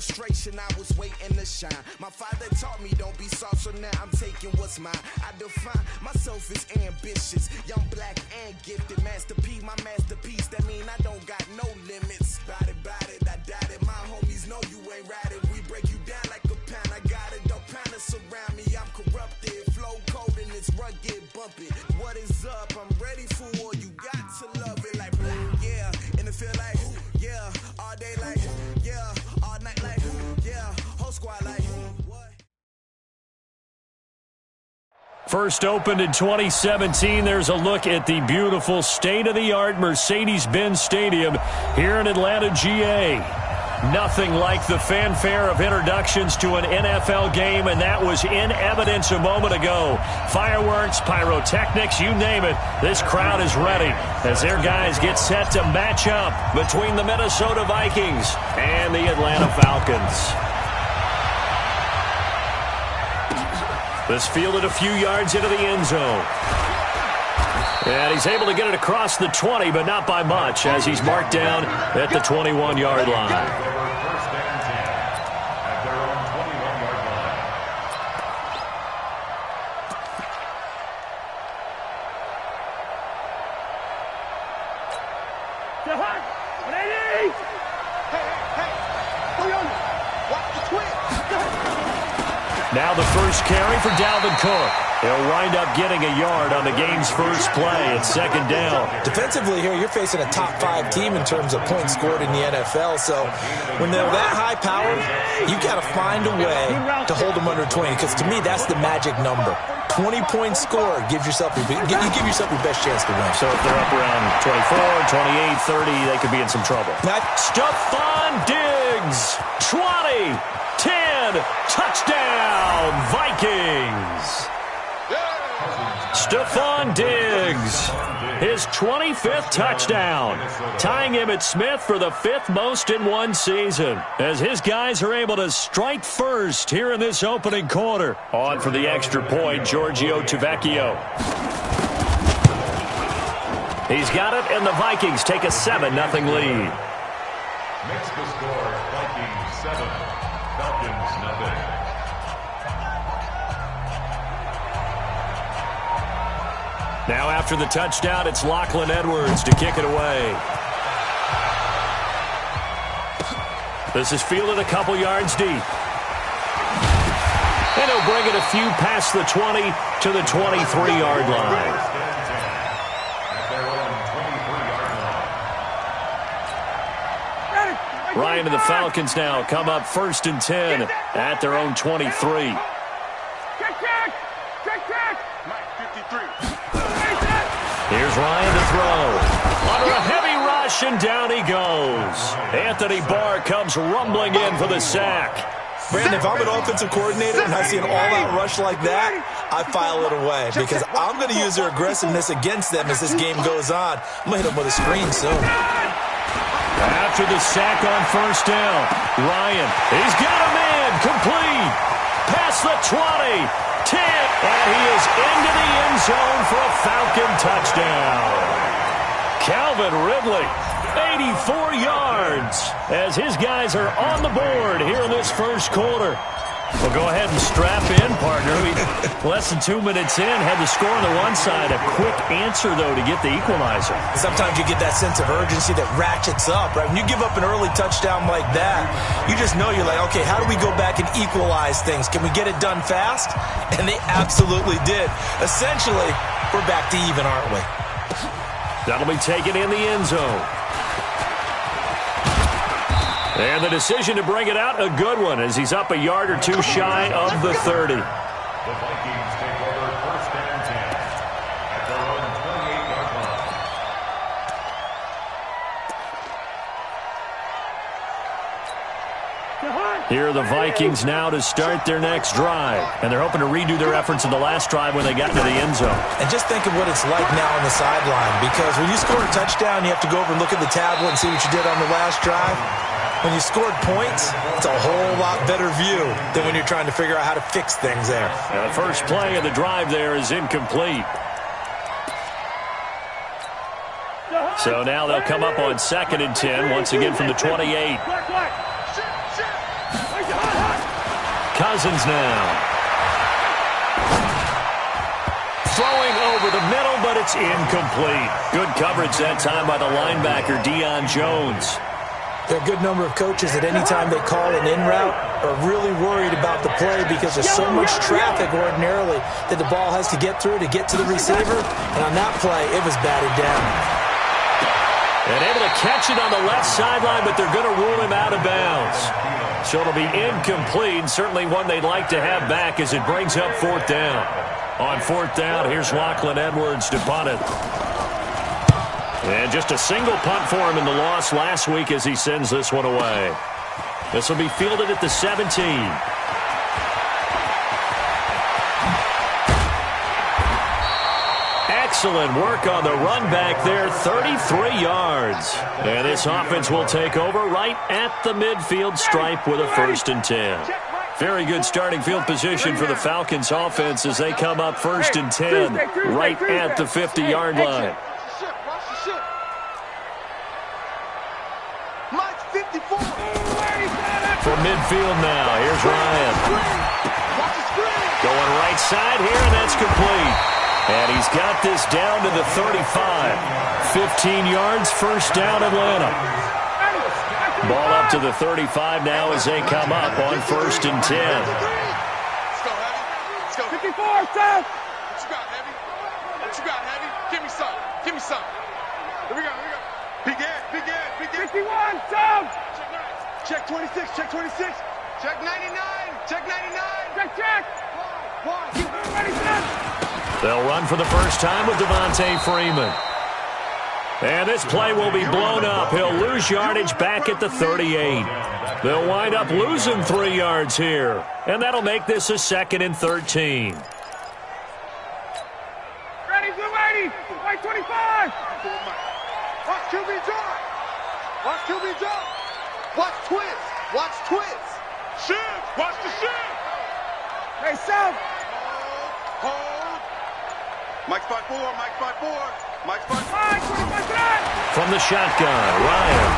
frustration, I was waiting to shine. My father taught me don't be soft, so now I'm taking what's mine. I define myself as ambitious, young, black, and gifted. Master P, my masterpiece, that mean I don't got no limits. Bout it, I doubt it. My homies know you ain't right it. We break you down like a pound. I got it, don't pound us around me. I'm corrupted, flow cold and it's rugged, bumpy. What is up? I'm ready for war. You got to love it like black, yeah. And it feel like, yeah. All day like, yeah. All night like, yeah. Whole squad like, what? First opened in 2017, there's a look at the beautiful state-of-the-art Mercedes-Benz Stadium here in Atlanta, GA. Nothing like the fanfare of introductions to an NFL game, and that was in evidence a moment ago. Fireworks, pyrotechnics, you name it. This crowd is ready as their guys get set to match up between the Minnesota Vikings and the Atlanta Falcons. This fielded a few yards into the end zone. And he's able to get it across the 20, but not by much, as he's marked down at the 21-yard line. Now the first carry for Dalvin Cook. He'll wind up getting a yard on the game's first play at second down. Defensively here, you're facing a top-5 team in terms of points scored in the NFL. So when they're that high powered, you got to find a way to hold them under 20. Because to me, that's the magic number. 20 points scored gives yourself you give yourself your best chance to win. So if they're up around 24, 28, 30, they could be in some trouble. Stephon Diggs, 20, 10, touchdown, Vikings. Stephon Diggs, his 25th touchdown, tying Emmitt Smith for the 5th most in one season, as his guys are able to strike first here in this opening quarter. On for the extra point, Giorgio Tavecchio. He's got it, and the Vikings take a 7-0 lead. Makes the score Vikings 7, Falcons 0. Now after the touchdown, it's Lachlan Edwards to kick it away. This is fielded a couple yards deep. And he'll bring it a few past the 20 to the 23-yard line. Ryan and the Falcons now come up 1st and 10 at their own 23. Here's Ryan to throw. Under a heavy rush, and down he goes. Anthony Barr comes rumbling in for the sack. Brandon, if I'm an offensive coordinator and I see an all-out rush like that, I file it away because I'm going to use their aggressiveness against them as this game goes on. I'm going to hit them with a screen soon. After the sack on 1st down, Ryan, he's got him in, complete. Past the 20. 10, and he is into the end zone for a Falcon touchdown. Calvin Ridley, 84 yards, as his guys are on the board here in this first quarter. Well, go ahead and strap in, partner. Less than 2 minutes in, had the score on the one side. A quick answer, though, to get the equalizer. Sometimes you get that sense of urgency that ratchets up, right? When you give up an early touchdown like that, you just know you're like, okay, how do we go back and equalize things? Can we get it done fast? And they absolutely did. Essentially, we're back to even, aren't we? That'll be taken in the end zone. And the decision to bring it out, a good one, as he's up a yard or two shy of the 30. The Vikings take over 1st and 10 at their own 28-yard line. Here are the Vikings now to start their next drive. And they're hoping to redo their efforts in the last drive when they got into the end zone. And just think of what it's like now on the sideline, because when you score a touchdown, you have to go over and look at the tablet and see what you did on the last drive. When you scored points, it's a whole lot better view than when you're trying to figure out how to fix things there. Now, the first play of the drive there is incomplete. So now they'll come up on 2nd and 10, once again from the 28. Cousins now. Throwing over the middle, but it's incomplete. Good coverage that time by the linebacker, Deion Jones. There are a good number of coaches that any time they call an in route are really worried about the play because there's so much traffic ordinarily that the ball has to get through to get to the receiver. And on that play, it was batted down. And able to catch it on the left sideline, but they're going to rule him out of bounds. So it'll be incomplete, certainly one they'd like to have back as it brings up fourth down. On fourth down, here's Lachlan Edwards to punt it. And just a single punt for him in the loss last week as he sends this one away. This will be fielded at the 17. Excellent work on the run back there, 33 yards. And this offense will take over right at the midfield stripe with a 1st and 10. Very good starting field position for the Falcons offense as they come up 1st and 10 right at the 50-yard line. From midfield now, here's Ryan. Going right side here, and that's complete. And he's got this down to the 35. 15 yards, 1st down Atlanta. Ball up to the 35 now as they come up on 1st and 10. Let's go, Heavy. Let's go. 54, Seth. What you got, Heavy? What you got, Heavy? Give me some. Give me some. Here we go. Here we go. Begin. Begin. Begin. 51, Seth. Check 26. Check 26. Check 99. Check 99. Check. Keep it ready, Seth. They'll run for the first time with Devontae Freeman. And this play will be blown up. He'll lose yardage back at the 38. They'll wind up losing 3 yards here. And that'll make this a 2nd and 13. Ready, blue 80. White 25. Watch QB drop. Watch QB drop. Watch twist. Watch twist. Shift. Watch the shift. Hey, South. Hold. Mike 5-4. Mike 5-4. Mike 5-4. From the shotgun, Ryan.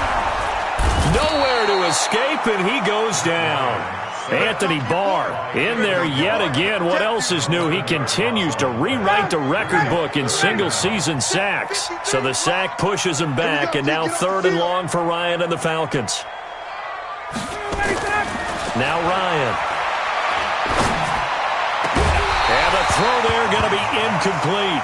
Nowhere to escape, and he goes down. Anthony Barr in there yet again. What else is new? He continues to rewrite the record book in single-season sacks. So the sack pushes him back, and now 3rd and long for Ryan and the Falcons. Now Ryan. And the throw there going to be incomplete.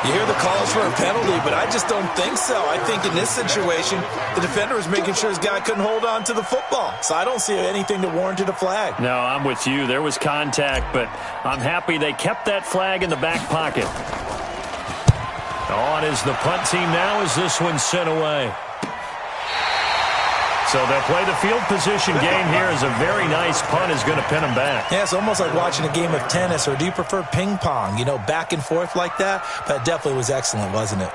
You hear the calls for a penalty, but I just don't think so. I think in this situation, the defender was making sure his guy couldn't hold on to the football. So I don't see anything that warranted a flag. No, I'm with you. There was contact, but I'm happy they kept that flag in the back pocket. On is the punt team now as this one's sent away. So they'll play the field position game here as a very nice punt is going to pin them back. Yeah, it's almost like watching a game of tennis, or do you prefer ping pong? You know, back and forth like that? That definitely was excellent, wasn't it?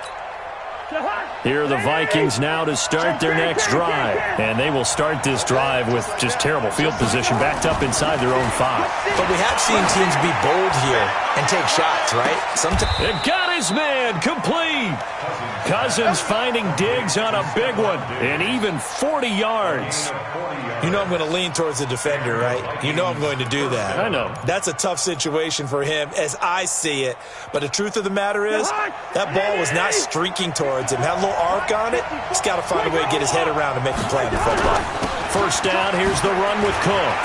Here are the Vikings now to start their next drive. And they will start this drive with just terrible field position backed up inside their own 5. But we have seen teams be bold here and take shots, right? Sometimes it got his man complete. Cousins finding Diggs on a big one, and even 40 yards. You know I'm going to lean towards the defender, right? You know I'm going to do that. I know. That's a tough situation for him as I see it. But the truth of the matter is, that ball was not streaking towards him. Had a little arc on it. He's got to find a way to get his head around and make a play on the football. 1st down, here's the run with Cook.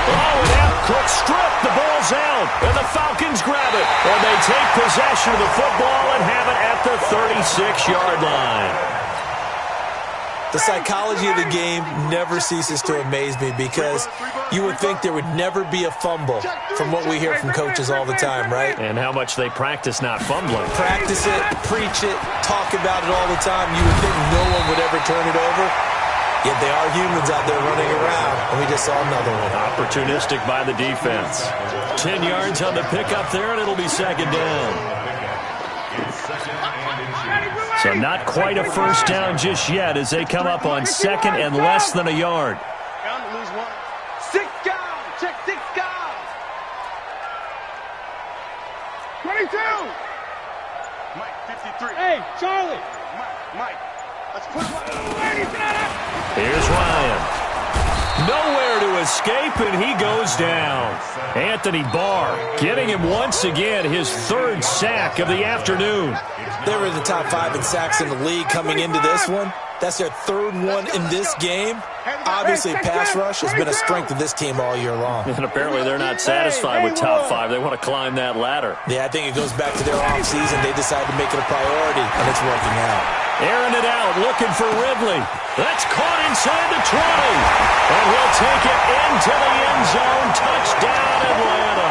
Oh, and out, Cook stripped. The ball's out, and the Falcons grab it. And they take possession of the football and have it at the 36-yard line. The psychology of the game never ceases to amaze me because you would think there would never be a fumble from what we hear from coaches all the time, right? And how much they practice not fumbling. Practice it, preach it, talk about it all the time. You would think no one would ever turn it over. Yet they are humans out there running around, and we just saw another one. Opportunistic by the defense. 10 yards on the pickup there, and it'll be 2nd down. So not quite a 1st down just yet as they come up on 2nd and less than a yard. 6 guys. Check 6 guys. 22. Mike, 53. Hey, Charlie. Mike. Let's put him on. Here's Ryan. Nowhere to escape, and he goes down. Anthony Barr getting him once again his third sack of the afternoon. They were in the top 5 in sacks in the league coming into this one. That's their third one in this game. Obviously, pass rush has been a strength of this team all year long. And apparently they're not satisfied with top 5. They want to climb that ladder. Yeah, I think it goes back to their offseason. They decided to make it a priority, and it's working out. Airing it out, looking for Ridley. That's caught inside the 20. And he'll take it into the end zone. Touchdown, Atlanta.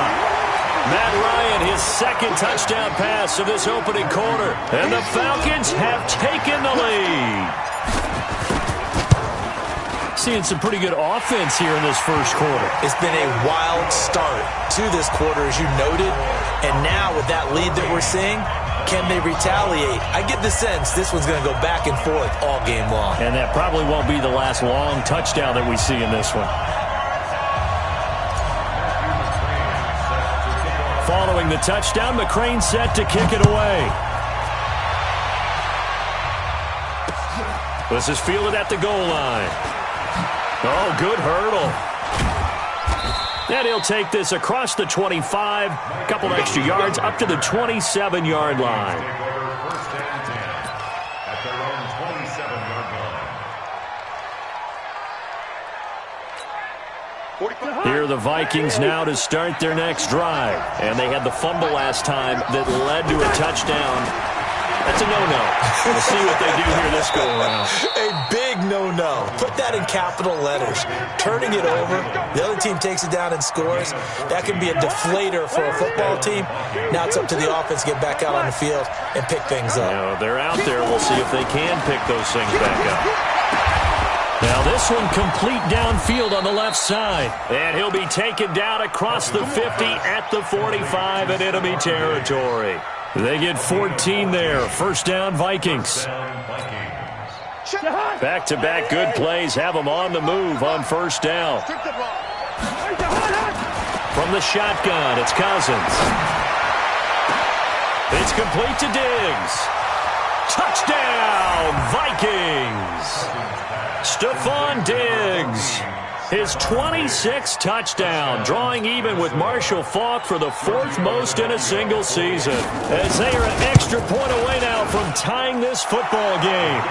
Matt Ryan, his second touchdown pass of this opening quarter. And the Falcons have taken the lead. Seeing some pretty good offense here in this first quarter. It's been a wild start to this quarter, as you noted. And now with that lead that we're seeing, can they retaliate? I get the sense this one's going to go back and forth all game long. And that probably won't be the last long touchdown that we see in this one. Following the touchdown, McCrane set to kick it away. This is fielded at the goal line. Oh, good hurdle. And he'll take this across the 25, a couple extra yards, up to the 27-yard line. Here are the Vikings now to start their next drive. And they had the fumble last time that led to a touchdown. That's a no-no. We'll see what they do here this go-around. A big no-no. Put that in capital letters. Turning it over, the other team takes it down and scores. That can be a deflator for a football team. Now it's up to the offense to get back out on the field and pick things up. Now, they're out there. We'll see if they can pick those things back up. Now this one complete downfield on the left side. And he'll be taken down across the 50 at the 45 in enemy territory. They get 14 there. First down, Vikings. Back-to-back good plays have them on the move on first down. From the shotgun, it's Cousins. It's complete to Diggs. Touchdown, Vikings! Stephon Diggs. His 26th touchdown, drawing even with Marshall Faulk for the 4th most in a single season. As they are an extra point away now from tying this football game.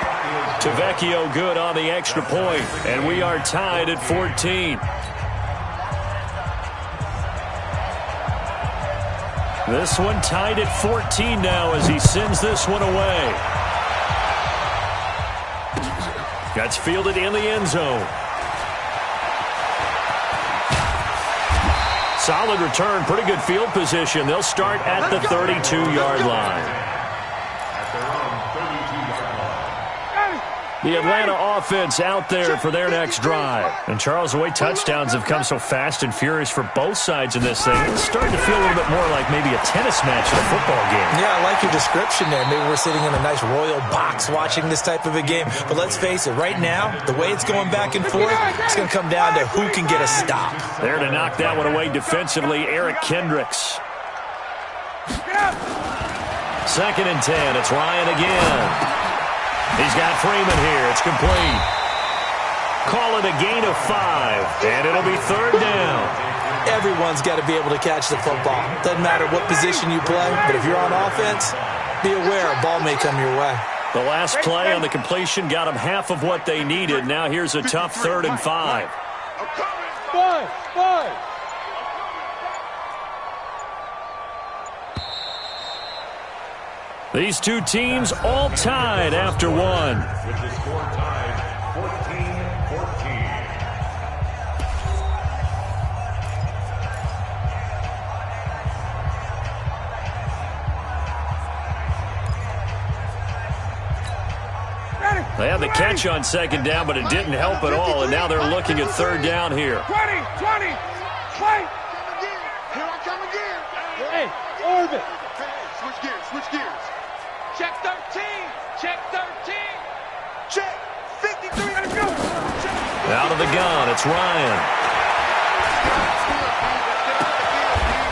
Tavecchio good on the extra point, and we are tied at 14. This one tied at 14 now as he sends this one away. That's fielded in the end zone. Solid return, pretty good field position. They'll start at the 32-yard line. The Atlanta offense out there for their next drive. And Charles, the way touchdowns have come so fast and furious for both sides in this thing, it's starting to feel a little bit more like maybe a tennis match in a football game. Yeah, I like your description there. Maybe we're sitting in a nice royal box watching this type of a game. But let's face it, right now, the way it's going back and forth, it's going to come down to who can get a stop. There to knock that one away defensively, Eric Kendricks. Second and 10, it's Ryan again. He's got Freeman here. It's complete. Call it a gain of 5, and it'll be third down. Everyone's got to be able to catch the football. Doesn't matter what position you play, but if you're on offense, be aware a ball may come your way. The last play on the completion got them half of what they needed. Now here's a tough 3rd and 5. Five. These two teams all tied after one. With the score tied 14-14. They had the catch on second down, but it didn't help at all, and now they're looking at third down here. 20, play. Here I come again. Hey, orbit. Switch gears. Check 13. Check 53. Let's go. Out of the gun, it's Ryan.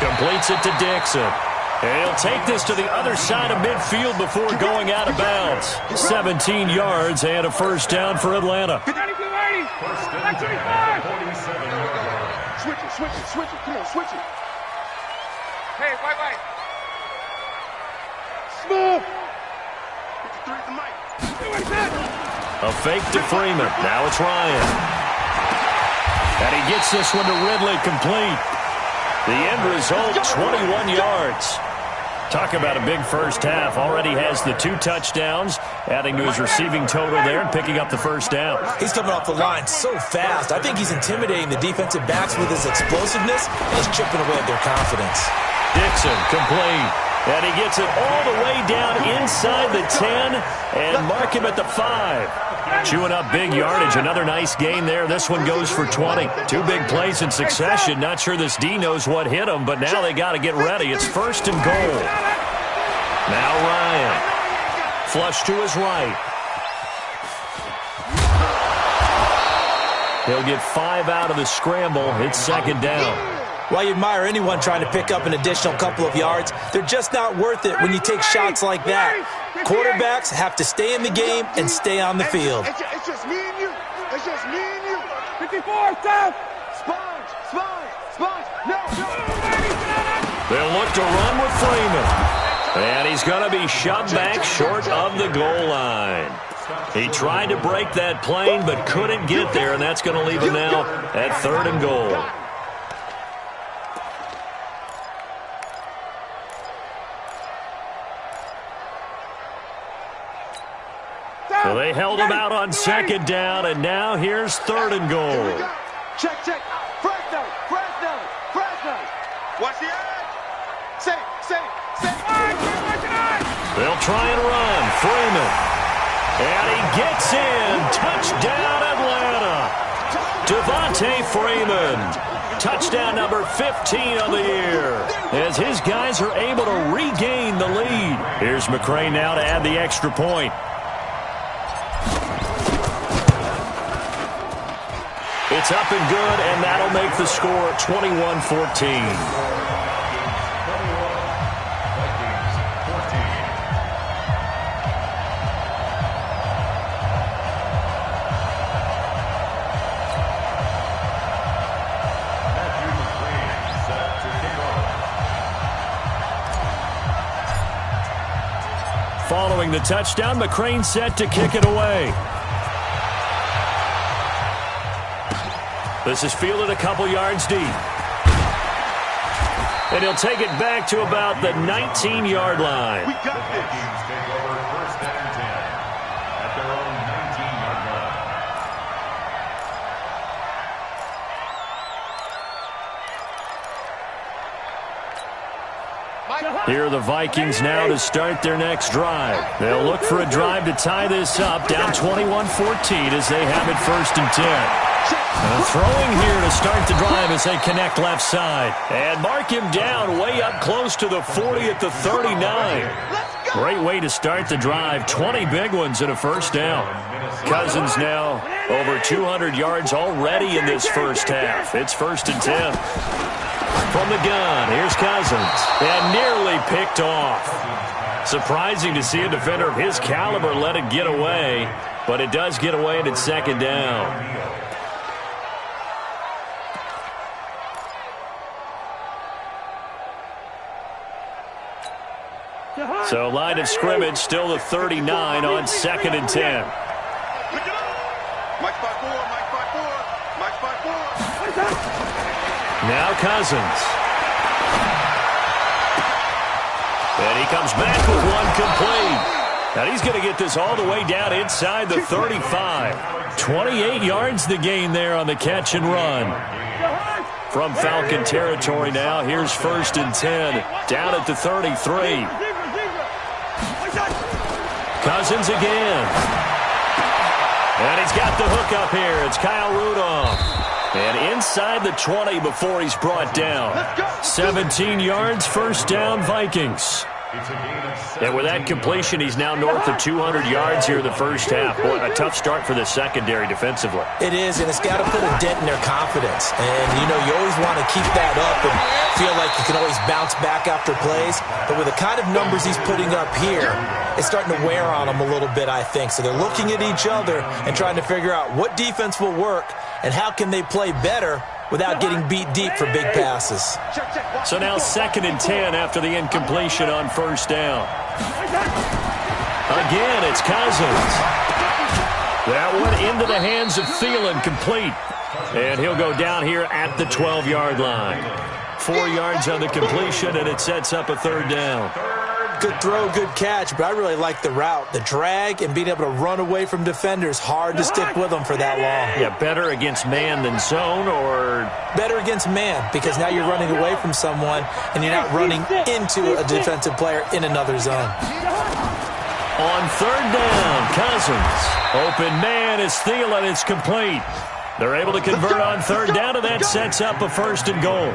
Completes it to Dixon. And he'll take this to the other side of midfield before going out of bounds. 17 yards and a first down for Atlanta. 92-80. First and 10 at the 47-yard line. Switch it. Come on, switch it. Hey, white. Smooth. 53 at the mic. A fake to Freeman. Now it's Ryan. And he gets this one to Ridley complete. The end result, 21 yards. Talk about a big first half. Already has the 2 touchdowns, adding to his receiving total there and picking up the first down. He's coming off the line so fast. I think he's intimidating the defensive backs with his explosiveness, and he's chipping away at their confidence. Dixon complete. And he gets it all the way down inside the 10 and mark him at the 5. Chewing up big yardage. Another nice gain there. This one goes for 20. 2 big plays in succession. Not sure this D knows what hit him, but now they got to get ready. It's first and goal. Now Ryan. Flush to his right. He'll get 5 out of the scramble. It's second down. While you admire anyone trying to pick up an additional couple of yards, they're just not worth it when you take shots like that. Quarterbacks have to stay in the game and stay on the field. It's just me and you. 54, stop. Sponge. No. They'll look to run with Freeman. And he's going to be shoved back short of the goal line. He tried to break that plane but couldn't get there, and that's going to leave him now at 3rd and goal. So they held him out on second down, and now here's 3rd and goal. Check. Fresno. Watch the edge. Say. They'll try and run. Freeman. And he gets in. Touchdown, Atlanta. Devontae Freeman. Touchdown number 15 of the year. As his guys are able to regain the lead. Here's McCray now to add the extra point. It's up and good, and that'll make the score 21-14. Following the touchdown, McCrane set to kick it away. This is fielded a couple yards deep. And he'll take it back to about the 19-yard line. We got this. Vikings take over first and 10 at their own 19-yard line. Here are the Vikings now to start their next drive. They'll look for a drive to tie this up, down 21-14 as they have it 1st and 10. Throwing here to start the drive as they connect left side. And mark him down way up close to the 40 at the 39. Great way to start the drive. 20 big ones and a first down. Cousins now over 200 yards already in this first half. It's 1st and 10. From the gun, here's Cousins. And nearly picked off. Surprising to see a defender of his caliber let it get away. But it does get away and it's second down. So line of scrimmage still the 39 on 2nd and 10. Now Cousins. And he comes back with one complete. And he's going to get this all the way down inside the 35. 28 yards the gain there on the catch and run. From Falcon territory now, here's 1st and 10. Down at the 33. Cousins again. And he's got the hook up here. It's Kyle Rudolph. And inside the 20 before he's brought down. 17 yards, first down, Vikings. It's a gain of 7. And with that completion, he's now north of 200 yards here in the first half. Boy, a tough start for the secondary defensively. It is, and it's got to put a dent in their confidence. And, you know, you always want to keep that up and feel like you can always bounce back after plays. But with the kind of numbers he's putting up here, it's starting to wear on them a little bit, I think. So they're looking at each other and trying to figure out what defense will work and how can they play better without getting beat deep for big passes. So now 2nd and 10 after the incompletion on first down. Again, it's Cousins. That one into the hands of Thielen, complete. And he'll go down here at the 12-yard line. 4 yards on the completion, and it sets up a 3rd down. Good throw, good catch, but I really like the route. The drag and being able to run away from defenders, hard to stick with them for that long. Yeah, better against man than zone, or? Better against man, because now you're running away from someone and you're not running into a defensive player in another zone. On 3rd down, Cousins. Open man is Thielen. It's complete. They're able to convert on 3rd down, and that sets up a 1st and goal.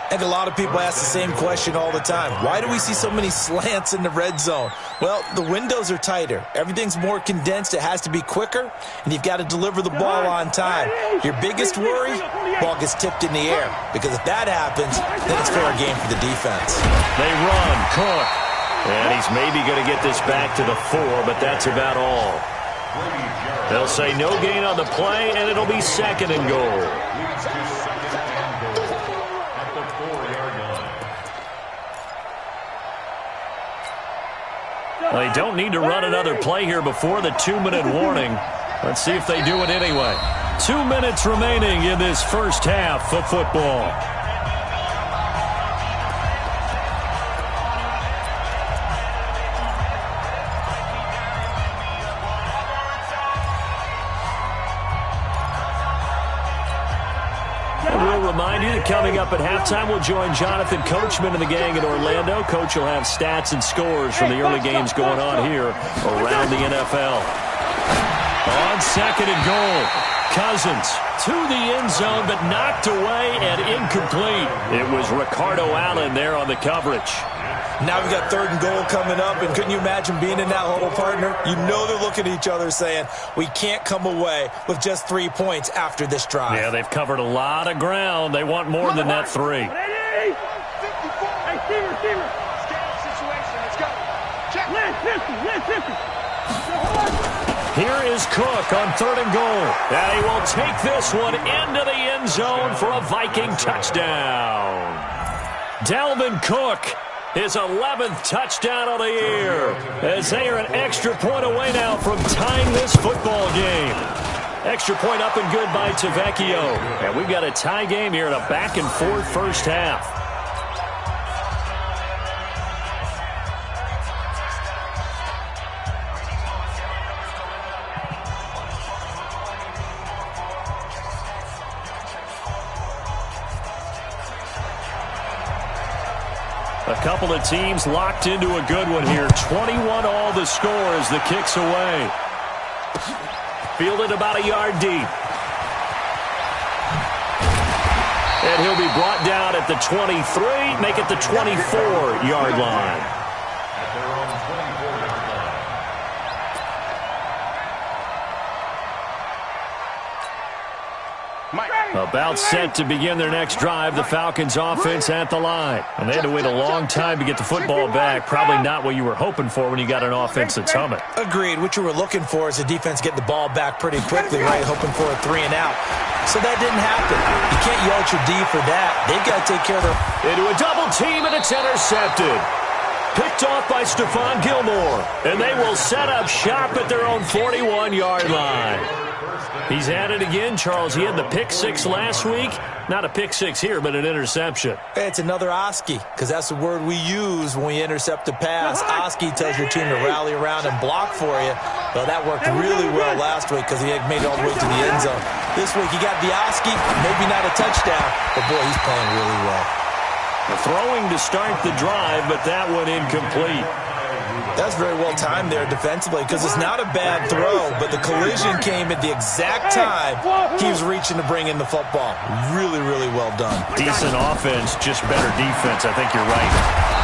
I think a lot of people ask the same question all the time. Why do we see so many slants in the red zone? Well, the windows are tighter. Everything's more condensed. It has to be quicker, and you've got to deliver the ball on time. Your biggest worry, ball gets tipped in the air, because if that happens, then it's fair game for the defense. They run, Cook, and he's maybe going to get this back to the 4, but that's about all. They'll say no gain on the play, and it'll be 2nd and goal. They don't need to run another play here before the 2-minute warning. Let's see if they do it anyway. 2 minutes remaining in this first half of football. Remind you that coming up at halftime, we'll join Jonathan Coachman and the gang in Orlando. Coach will have stats and scores from the early games going on here around the NFL. On 2nd and goal, Cousins to the end zone, but knocked away and incomplete. It was Ricardo Allen there on the coverage. Now we've got 3rd and goal coming up, and couldn't you imagine being in that huddle, partner? You know they're looking at each other saying, we can't come away with just 3 points after this drive. Yeah, they've covered a lot of ground. They want more than that 3. Here is Cook on 3rd and goal. And he will take this one into the end zone for a Viking touchdown. Dalvin Cook, his 11th touchdown of the year, as they are an extra point away now from tying this football game. Extra point up and good by Tavecchio. And we've got a tie game here in a back-and-forth first half. A couple of teams locked into a good one here. 21 all the score as the kick's away. Fielded about a yard deep. And he'll be brought down at the 23, make it the 24-yard line. About set to begin their next drive, the Falcons offense at the line. And they had to wait a long time to get the football back. Probably not what you were hoping for when you got an offense that's humming. Agreed. What you were looking for is the defense getting the ball back pretty quickly, right? Hoping for a 3 and out. So that didn't happen. You can't yell at your D for that. They've got to take care of their... Into a double team, and it's intercepted. Picked off by Stephon Gilmore. And they will set up shop at their own 41-yard line. He's at it again, Charles. He had the pick 6 last week. Not a pick 6 here, but an interception. It's another Oski, because that's the word we use when we intercept a pass. Oski tells your team to rally around and block for you. Well, that worked really well last week because he had made it all the way to the end zone. This week he got the Oski, maybe not a touchdown, but boy, he's playing really well. Throwing to start the drive, but that one incomplete. That's very well timed there defensively because it's not a bad throw, but the collision came at the exact time he was reaching to bring in the football. Really, really well done. Decent offense, just better defense. I think you're right.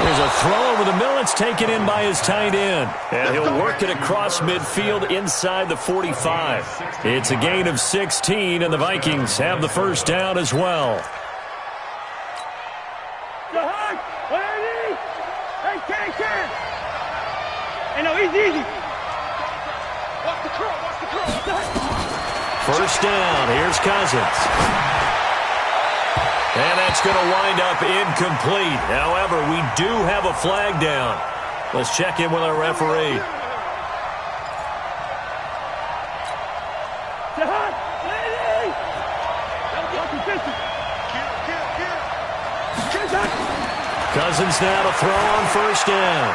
There's a throw over the middle. It's taken in by his tight end. And he'll work it across midfield inside the 45. It's a gain of 16, and the Vikings have the first down as well. Easy. Watch the curl, watch the curl. First down, here's Cousins. And that's going to wind up incomplete. However, we do have a flag down. Let's check in with our referee. Cousins now to throw on first down.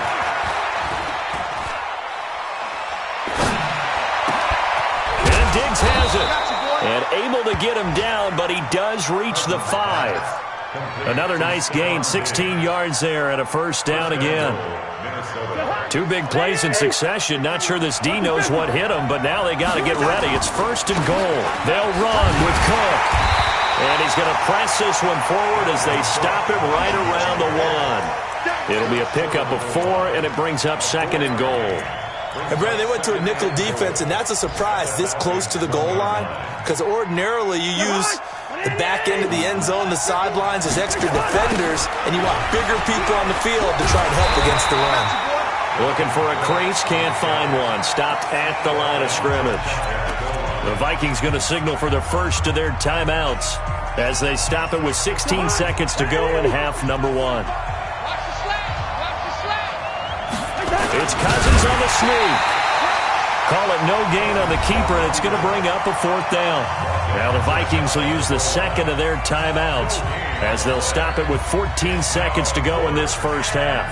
Diggs has it, and able to get him down, but he does reach the 5. Another nice gain, 16 yards there, and a first down again. 2 big plays in succession. Not sure this D knows what hit him, but now they got to get ready. It's first and goal. They'll run with Cook, and he's going to press this one forward as they stop him right around the 1. It'll be a pickup of 4, and it brings up second and goal. And Brandon, they went to a nickel defense, and that's a surprise this close to the goal line because ordinarily you use the back end of the end zone, the sidelines as extra defenders, and you want bigger people on the field to try and help against the run. Looking for a crease, can't find one. Stopped at the line of scrimmage. The Vikings going to signal for the first of their timeouts as they stop it with 16 seconds to go in half number 1. It's Cousins on the sneak. Call it no gain on the keeper, and it's going to bring up a 4th down. Now the Vikings will use the second of their timeouts as they'll stop it with 14 seconds to go in this first half.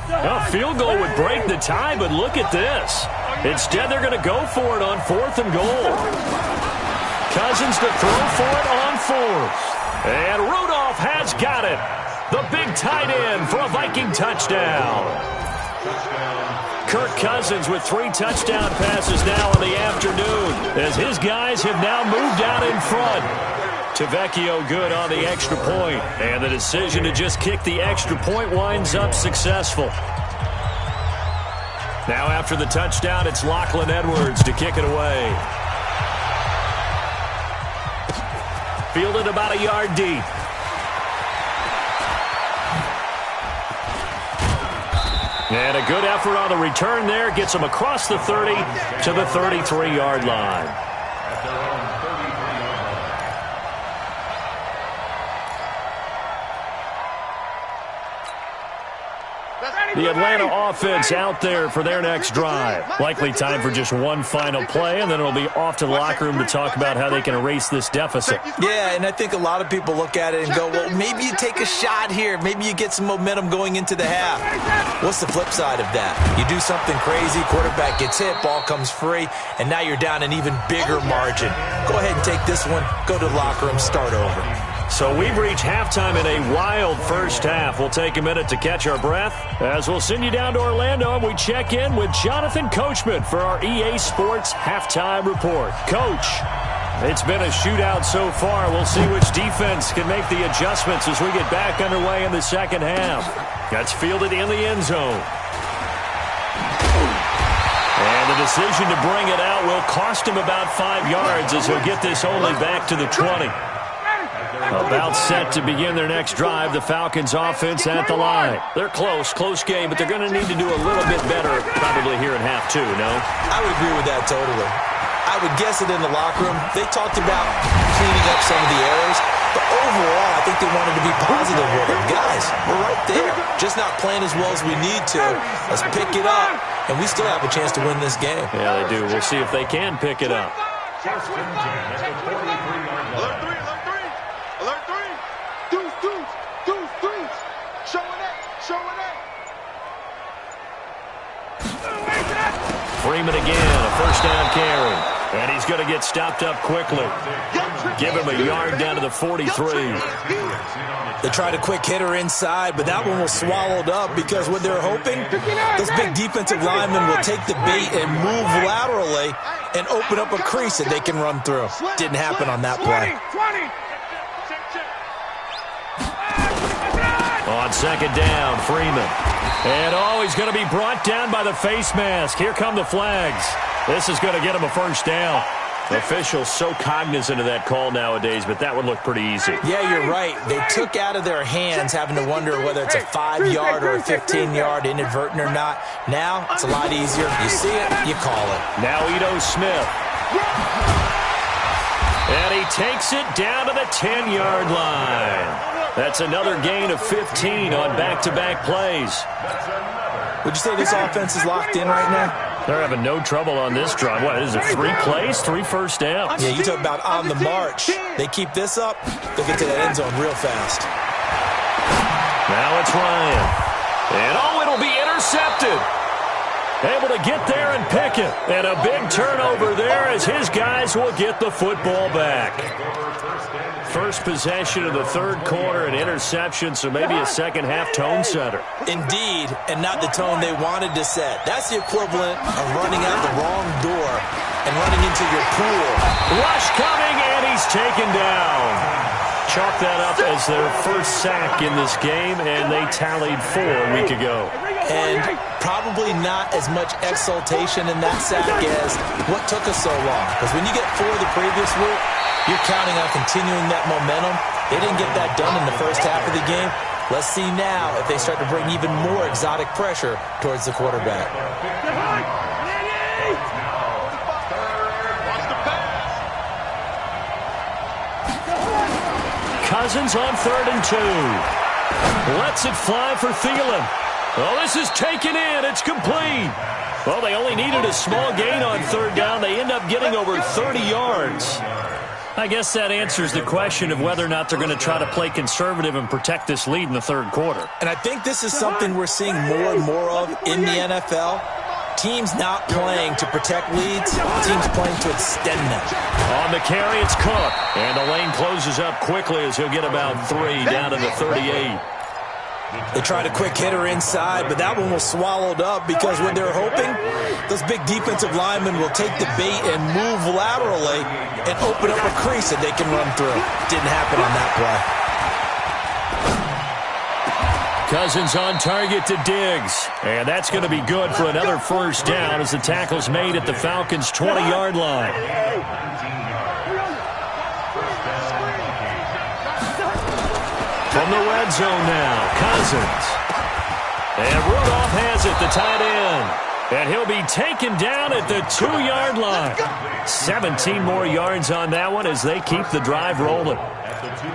A field goal would break the tie, but look at this. Instead, they're going to go for it on 4th and goal. Cousins to throw for it on 4th. And Rudolph has got it. The big tight end for a Viking touchdown. Kirk Cousins with 3 touchdown passes now in the afternoon as his guys have now moved out in front. Tavecchio good on the extra point, and the decision to just kick the extra point winds up successful. Now after the touchdown, it's Lachlan Edwards to kick it away. Fielded about a yard deep. And a good effort on the return there. Gets him across the 30 to the 33-yard line. The Atlanta offense out there for their next drive. Likely time for just one final play, and then it'll be off to the locker room to talk about how they can erase this deficit. Yeah, and I think a lot of people look at it and go, well, maybe you take a shot here. Maybe you get some momentum going into the half. What's the flip side of that? You do something crazy, quarterback gets hit, ball comes free, and now you're down an even bigger margin. Go ahead and take this one, go to the locker room, start over. So we've reached halftime in a wild first half. We'll take a minute to catch our breath as we'll send you down to Orlando and we check in with Jonathan Coachman for our EA Sports Halftime Report. Coach, it's been a shootout so far. We'll see which defense can make the adjustments as we get back underway in the second half. That's fielded in the end zone. And the decision to bring it out will cost him about 5 yards as he'll get this only back to the 20. About set to begin their next drive, the Falcons offense at the line. They're close game, but they're going to need to do a little bit better probably here in half 2, no? I would agree with that totally. I would guess it in the locker room. They talked about cleaning up some of the errors, but overall I think they wanted to be positive with it. Guys, we're right there. Just not playing as well as we need to. Let's pick it up, and we still have a chance to win this game. Yeah, they do. We'll see if they can pick it up. Freeman again, a first down carry. And he's going to get stopped up quickly. Give him a yard down to the 43. They tried a quick hitter inside, but that one was swallowed up because what they're hoping, those big defensive linemen will take the bait and move laterally and open up a crease that they can run through. Didn't happen on that play. On second down, Freeman. And he's going to be brought down by the face mask. Here come the flags. This is going to get him a first down. Officials so cognizant of that call nowadays, but that would look pretty easy. Yeah, you're right. They took out of their hands having to wonder whether it's a 5-yard or a 15-yard inadvertent or not. Now, it's a lot easier. You see it, you call it. Now Ito Smith. And he takes it down to the 10-yard line. That's another gain of 15 on back-to-back plays. Would you say this offense is locked in right now? They're having no trouble on this drive. What, is it 3 plays, 3 first downs? Yeah, you talk about on the march. They keep this up, they'll get to that end zone real fast. Now it's Ryan. And it'll be intercepted. Able to get there and pick it. And a big turnover there as his guys will get the football back. First possession of the third quarter, an interception, so maybe a second-half tone setter. Indeed, and not the tone they wanted to set. That's the equivalent of running out the wrong door and running into your pool. Rush coming, and he's taken down. Chalk that up as their first sack in this game, and they tallied 4 a week ago. And probably not as much exultation in that sack as what took us so long. Because when you get 4 the previous week, you're counting on continuing that momentum. They didn't get that done in the first half of the game. Let's see now if they start to bring even more exotic pressure towards the quarterback. Cousins on 3rd and 2. Lets it fly for Thielen. Oh, this is taken in. It's complete. Well, they only needed a small gain on 3rd down. They end up getting over 30 yards. I guess that answers the question of whether or not they're going to try to play conservative and protect this lead in the third quarter. And I think this is something we're seeing more and more of in the NFL. Teams not playing to protect leads, teams playing to extend them. On the carry, it's Cook. And the lane closes up quickly as he'll get about 3 down to the 38. They tried a quick hitter inside, but that one was swallowed up because what they're hoping, those big defensive linemen will take the bait and move laterally and open up a crease that they can run through. Didn't happen on that play. Cousins on target to Diggs. And that's going to be good for another first down as the tackle's made at the Falcons' 20-yard line. From the red zone now, Cousins. And Rudolph has it, the tight end. And he'll be taken down at the 2-yard line. 17 more yards on that one as they keep the drive rolling.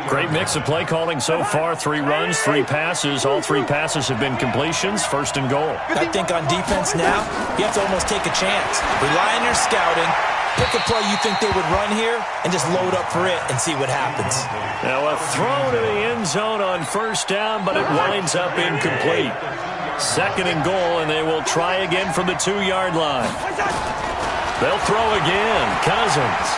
Great mix of play calling so far. 3 runs, 3 passes. All 3 passes have been completions. 1st and goal. I think on defense now, you have to almost take a chance. Rely on your scouting. Pick a play you think they would run here and just load up for it and see what happens. Now a throw to the end zone on 1st down, but it winds up incomplete. 2nd and goal, and they will try again from the 2-yard line. They'll throw again. Cousins.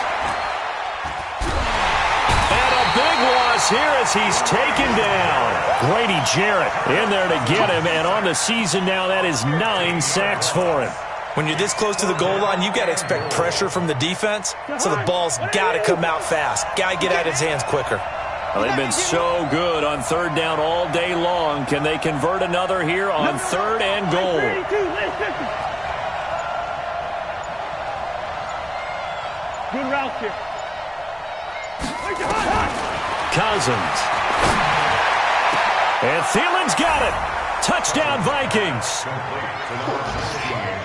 And a big loss here as he's taken down. Grady Jarrett in there to get him, and on the season now, that is 9 sacks for him. When you're this close to the goal line, you've got to expect pressure from the defense, so the ball's got to come out fast. Got to get out of his hands quicker. Well, they've been so good on 3rd down all day long. Can they convert another here on 3rd and goal? Good route here. Cousins. And Thielen's got it. Touchdown, Vikings.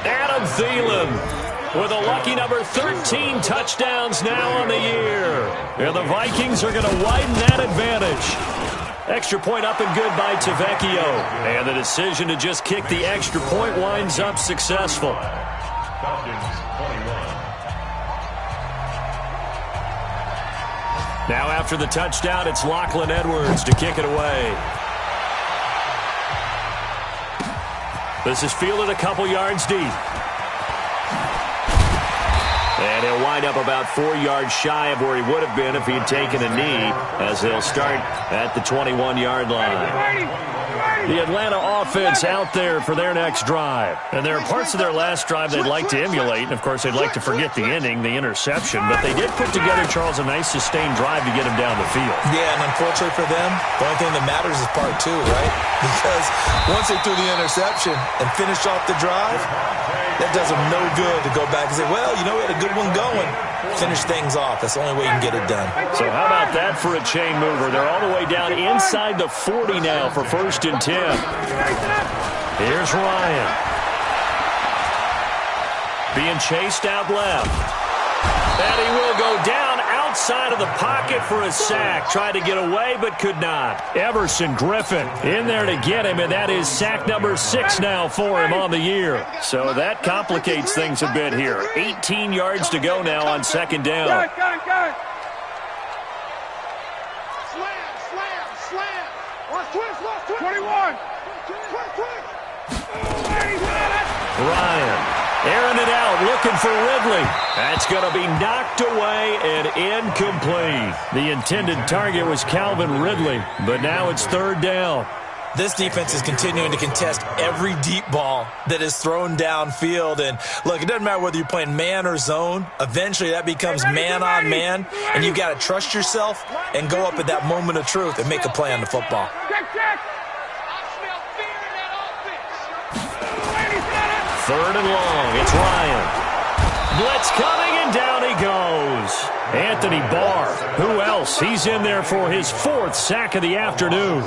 Adam Thielen with a lucky number 13 touchdowns now on the year. And the Vikings are going to widen that advantage. Extra point up and good by Tavecchio. And the decision to just kick the extra point winds up successful. Now after the touchdown, it's Lachlan Edwards to kick it away. This is fielded a couple yards deep. And he'll wind up about 4 yards shy of where he would have been if he had taken a knee, as they'll start at the 21-yard line. The Atlanta offense out there for their next drive. And there are parts of their last drive they'd like to emulate. And, of course, they'd like to forget the ending, the interception. But they did put together, Charles, a nice sustained drive to get him down the field. Yeah, and unfortunately for them, the only thing that matters is part 2, right? Because once they threw the interception and finished off the drive, that does them no good to go back and say, well, you know, we had a good one going. Finish things off. That's the only way you can get it done. So how about that for a chain mover? They're all the way down inside the 40 now for 1st and 10. Here's Ryan. Being chased out left. And he will go down outside of the pocket for a sack. Tried to get away, but could not. Everson Griffin in there to get him, and that is sack number 6 now for him on the year. So that complicates things a bit here. 18 yards to go now on 2nd down. Slam. Watch twist. 21. Ryan airing it out, looking for Ridley. That's going to be knocked away and incomplete. The intended target was Calvin Ridley, but now it's 3rd down. This defense is continuing to contest every deep ball that is thrown downfield. And, look, it doesn't matter whether you're playing man or zone. Eventually that becomes man on man, and you've got to trust yourself and go up at that moment of truth and make a play on the football. Third and long. It's Ryan. Blitz coming, and down he goes. Anthony Barr. Who else? He's in there for his 4th sack of the afternoon.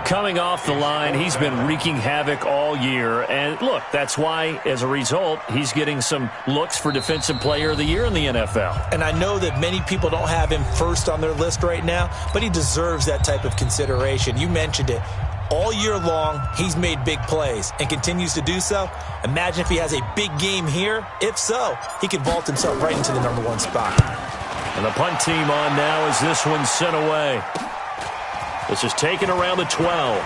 Coming off the line, he's been wreaking havoc all year. And, look, that's why, as a result, he's getting some looks for Defensive Player of the Year in the NFL. And I know that many people don't have him first on their list right now, but he deserves that type of consideration. You mentioned it. All year long, he's made big plays and continues to do so. Imagine if he has a big game here. If so, he could vault himself right into the number 1 spot. And the punt team on now as this one's sent away. This is taken around the 12.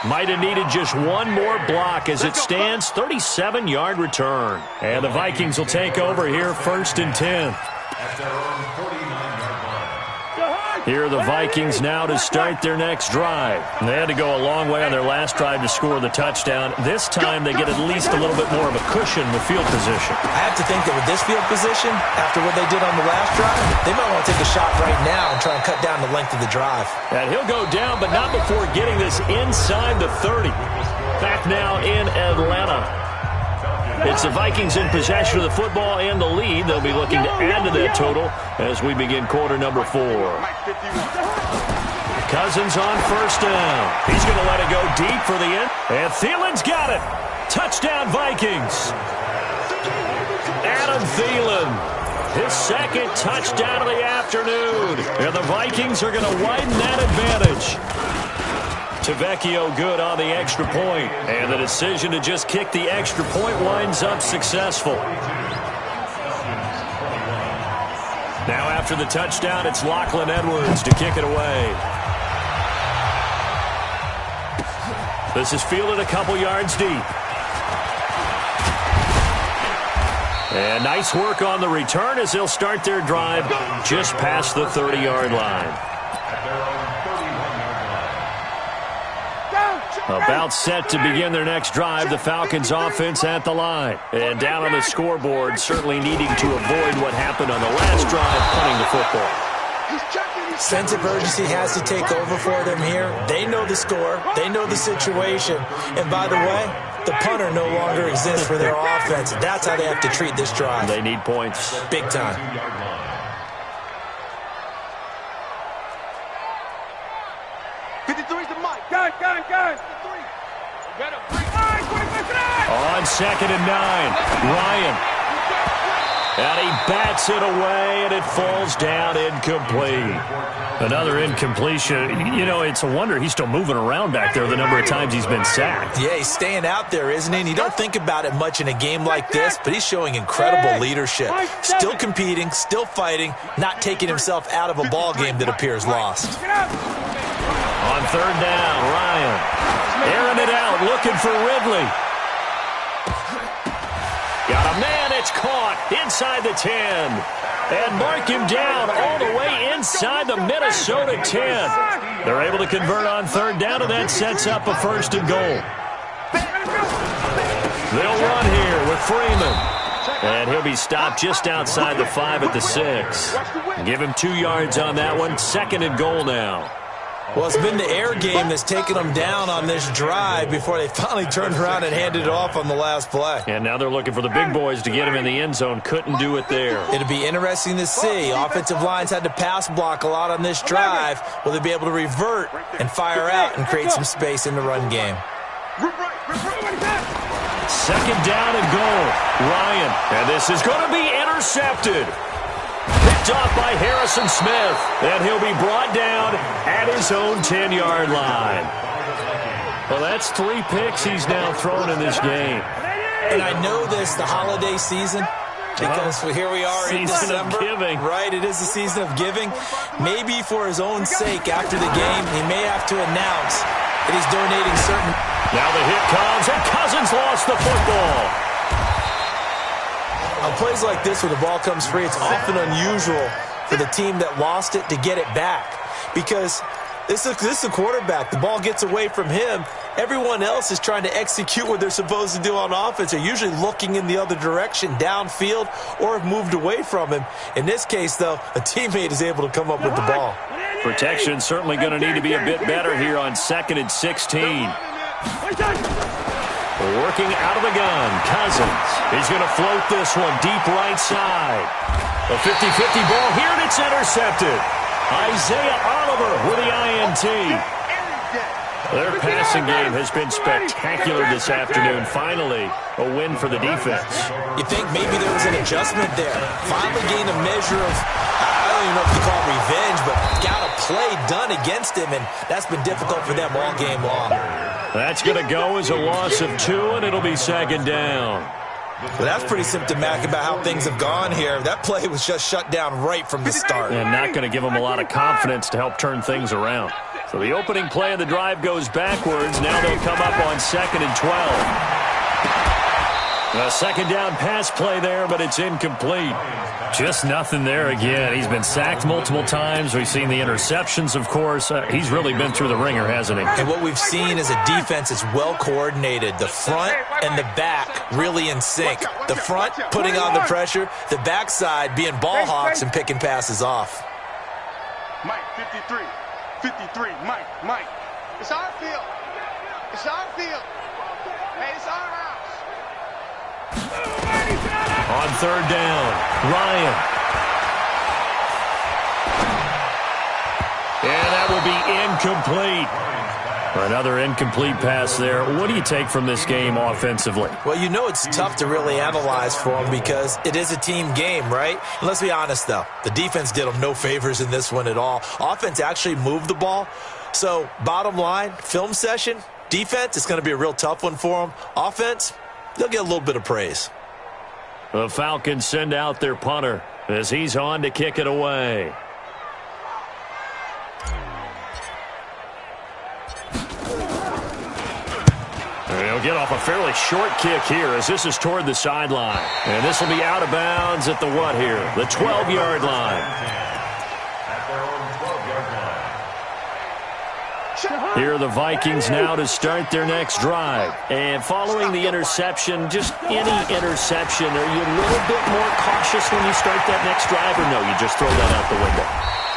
Might have needed just one more block as it stands. 37-yard return. And the Vikings will take over here 1st and 10. Here are the Vikings now to start their next drive. They had to go a long way on their last drive to score the touchdown. This time they get at least a little bit more of a cushion with field position. I have to think that with this field position, after what they did on the last drive, they might want to take a shot right now and try and cut down the length of the drive. And he'll go down, but not before getting this inside the 30. Back now in Atlanta. It's the Vikings in possession of the football and the lead. They'll be looking to add to that total as we begin quarter number 4. Cousins on 1st down. He's going to let it go deep for the end. And Thielen's got it. Touchdown, Vikings. Adam Thielen. His 2nd touchdown of the afternoon. And the Vikings are going to widen that advantage. Tavecchio good on the extra point, and the decision to just kick the extra point winds up successful. Now after the touchdown, it's Lachlan Edwards to kick it away. This is fielded a couple yards deep. And nice work on the return as they'll start their drive just past the 30-yard line. About set to begin their next drive, the Falcons offense at the line. And down on the scoreboard, certainly needing to avoid what happened on the last drive, punting the football. Sense of urgency has to take over for them here. They know the score. They know the situation. And by the way, the punter no longer exists for their offense. That's how they have to treat this drive. They need points. Big time. Got it. On 2nd and 9, Ryan. And he bats it away, and it falls down incomplete. Another incompletion. You know, it's a wonder he's still moving around back there the number of times he's been sacked. Yeah, he's staying out there, isn't he? And you don't think about it much in a game like this, but he's showing incredible leadership. Still competing, still fighting, not taking himself out of a ball game that appears lost. On 3rd down, Ryan airing it out, looking for Ridley. caught inside the 10. And mark him down all the way inside the Minnesota 10. They're able to convert on third down, and that sets up a first and goal. They'll run here with Freeman. And he'll be stopped just outside the 5 at the 6. Give him 2 yards on that one. Second and goal now. Well, it's been the air game that's taken them down on this drive before they finally turned around and handed it off on the last play. And now they're looking for the big boys to get him in the end zone. Couldn't do it there. It'll be interesting to see. Offensive lines had to pass block a lot on this drive. Will they be able to revert and fire out and create some space in the run game? Second down and goal. Ryan. And this is going to be intercepted. Picked off by Harrison Smith. And he'll be brought down at his own 10-yard line. Well, that's 3 picks he's now thrown in this game. And I know this, the holiday season, because here we are in December. Season of giving. Right, it is the season of giving. Maybe for his own sake after the game, he may have to announce that he's donating certain... Now the hit comes, and Cousins lost the football. On plays like this where the ball comes free, it's often unusual for the team that lost it to get it back. Because this is a quarterback. The ball gets away from him. Everyone else is trying to execute what they're supposed to do on offense. They're usually looking in the other direction, downfield, or have moved away from him. In this case, though, a teammate is able to come up with the ball. Protection certainly going to need to be a bit better here on 2nd and 16. Working out of the gun, Cousins. He's going to float this one deep right side. A 50-50 ball here, and it's intercepted. Isaiah Oliver with the INT. Their passing game has been spectacular this afternoon. Finally, a win for the defense. You think maybe there was an adjustment there. Finally gained a measure of, I don't even know if you call it revenge, but got a play done against him, and that's been difficult for them all game long. That's going to go as a loss of 2, and it'll be second down. Well, that's pretty symptomatic about how things have gone here. That play was just shut down right from the start. And not going to give them a lot of confidence to help turn things around. So the opening play of the drive goes backwards. Now they'll come up on 2nd and 12. A second down pass play there, but it's incomplete. Just nothing there again. He's been sacked multiple times. We've seen the interceptions, of course. He's really been through the ringer, hasn't he? And what we've seen is a defense that's well coordinated. The front and the back really in sync. The front putting on the pressure. The backside being ball hawks and picking passes off. Mike, 53. 53. Mike. It's our field. It's our field. Hey, it's our house. On third down, Ryan. And that will be incomplete. Another incomplete pass there. What do you take from this game offensively? Well, you know it's tough to really analyze for them because it is a team game, right? And let's be honest, though. The defense did them no favors in this one at all. Offense actually moved the ball. So, bottom line, film session, defense, it's going to be a real tough one for them. Offense, they'll get a little bit of praise. The Falcons send out their punter as he's on to kick it away. He'll get off a fairly short kick here as this is toward the sideline. And this will be out of bounds at the what here? The 12-yard line. Here are the Vikings now to start their next drive. And following the interception, just any interception, are you a little bit more cautious when you start that next drive, or no, you just throw that out the window?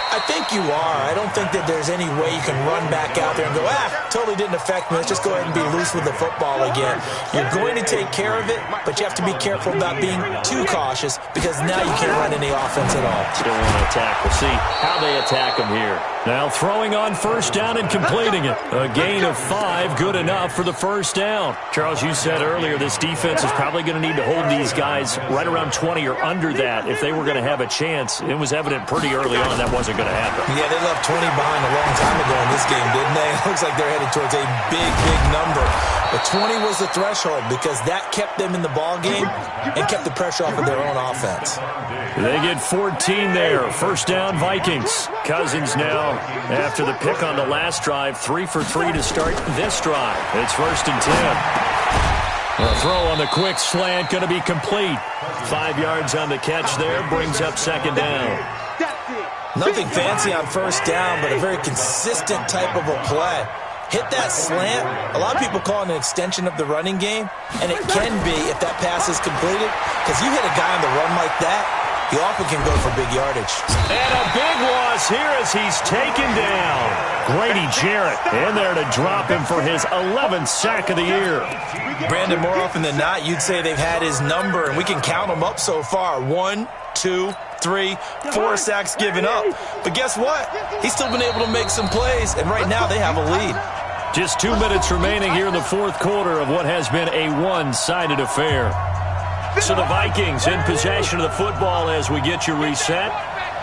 I think you are. I don't think that there's any way you can run back out there and go, totally didn't affect me. Let's just go ahead and be loose with the football again. You're going to take care of it, but you have to be careful about being too cautious because now you can't run any offense at all. Still want to attack. We'll see how they attack them here. Now throwing on first down and completing it. A gain of 5, good enough for the first down. Charles, you said earlier this defense is probably going to need to hold these guys right around 20 or under that if they were going to have a chance. It was evident pretty early on that wasn't going to happen. Yeah, they left 20 behind a long time ago in this game, didn't they? It looks like they're headed towards a big, big number. But 20 was the threshold because that kept them in the ball game and kept the pressure off of their own offense. They get 14 there. First down, Vikings. Cousins now, after the pick on the last drive, 3 for 3 to start this drive. It's 1st and 10. A throw on the quick slant, going to be complete. 5 yards on the catch there, brings up second down. Nothing fancy on first down, but a very consistent type of a play. Hit that slant. A lot of people call it an extension of the running game, and it can be if that pass is completed, because you hit a guy on the run like that, he often can go for big yardage. And a big loss here as he's taken down. Grady Jarrett in there to drop him for his 11th sack of the year. Brandon, more often than not, you'd say they've had his number, and we can count them up so far. 1, 2, 3, 4 sacks given up. But guess what? He's still been able to make some plays, and right now they have a lead. Just 2 minutes remaining here in the fourth quarter of what has been a one-sided affair. So the Vikings in possession of the football as we get you reset.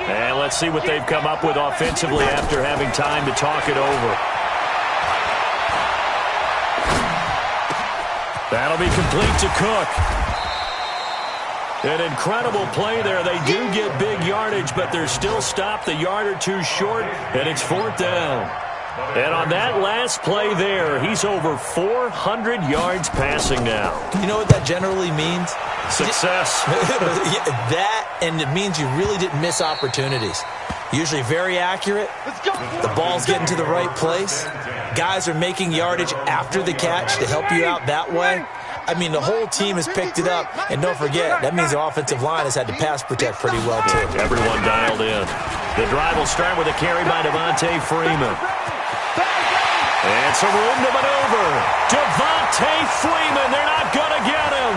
And let's see what they've come up with offensively after having time to talk it over. That'll be complete to Cook. An incredible play there. They do get big yardage, but they're still stopped a yard or two short, and it's fourth down. And on that last play there, he's over 400 yards passing now. You know what that generally means? Success. That, and it means you really didn't miss opportunities. Usually very accurate. The ball's getting to the right place. Guys are making yardage after the catch to help you out that way. I mean, the whole team has picked it up. And don't forget, that means the offensive line has had to pass protect pretty well, too. Everyone dialed in. The drive will start with a carry by Devontae Freeman. And some room to maneuver. Devontae Freeman, they're not going to get him.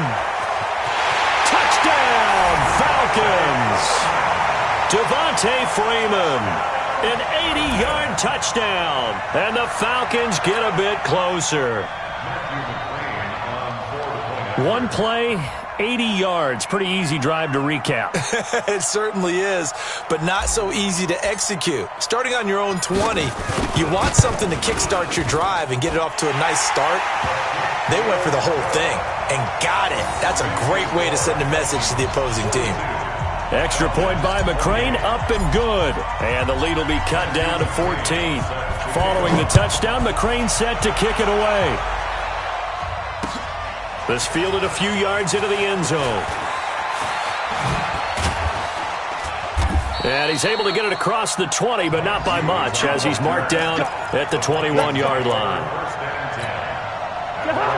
Touchdown, Falcons. Devontae Freeman, an 80-yard touchdown. And the Falcons get a bit closer. One play, 80 yards. Pretty easy drive to recap. It certainly is, but not so easy to execute. Starting on your own 20, you want something to kickstart your drive and get it off to a nice start. They went for the whole thing and got it. That's a great way to send a message to the opposing team. Extra point by McCrane, up and good. And the lead will be cut down to 14. Following the touchdown, McCrane set to kick it away. This fielded a few yards into the end zone. And he's able to get it across the 20, but not by much, as he's marked down at the 21-yard line.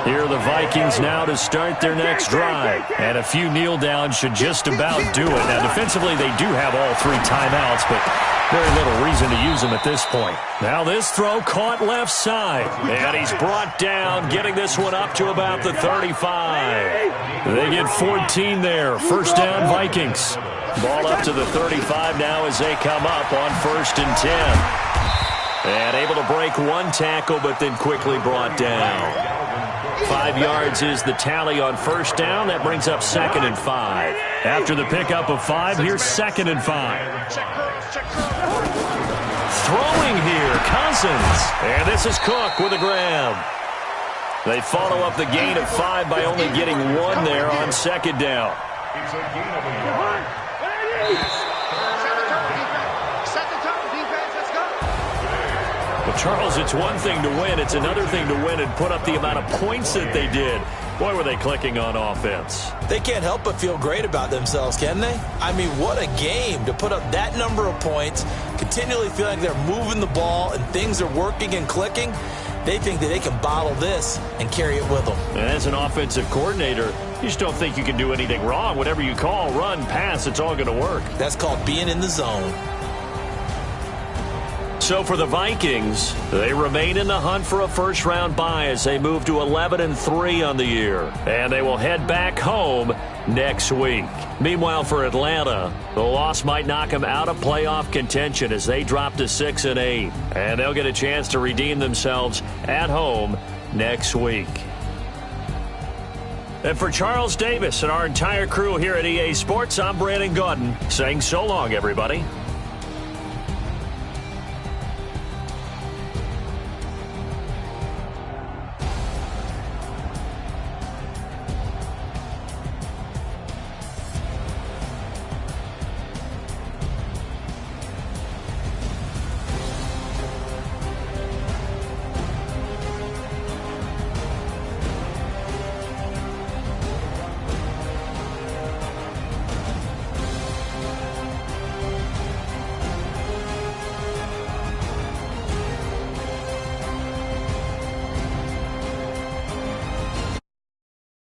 Here are the Vikings now to start their next drive. And a few kneel downs should just about do it. Now, defensively, they do have all 3 timeouts, but very little reason to use them at this point. Now this throw caught left side. And he's brought down, getting this one up to about the 35. They get 14 there. First down, Vikings. Ball up to the 35 now as they come up on 1st and 10. And able to break one tackle, but then quickly brought down. 5 yards is the tally on first down. That brings up 2nd and 5. After the pickup of 5, here's 2nd and 5. Throwing here, Cousins. And this is Cook with a grab. They follow up the gain of 5 by only getting 1 there on 2nd down. It's a gain of 1. Well, Charles, it's one thing to win. It's another thing to win and put up the amount of points that they did. Boy, were they clicking on offense. They can't help but feel great about themselves, can they? I mean, what a game to put up that number of points, continually feeling like they're moving the ball and things are working and clicking. They think that they can bottle this and carry it with them. And as an offensive coordinator, you just don't think you can do anything wrong. Whatever you call, run, pass, it's all going to work. That's called being in the zone. So for the Vikings, they remain in the hunt for a first-round bye as they move to 11-3 on the year. And they will head back home next week. Meanwhile, for Atlanta, the loss might knock them out of playoff contention as they drop to 6-8. And they'll get a chance to redeem themselves at home next week. And for Charles Davis and our entire crew here at EA Sports, I'm Brandon Gaudin saying so long, everybody.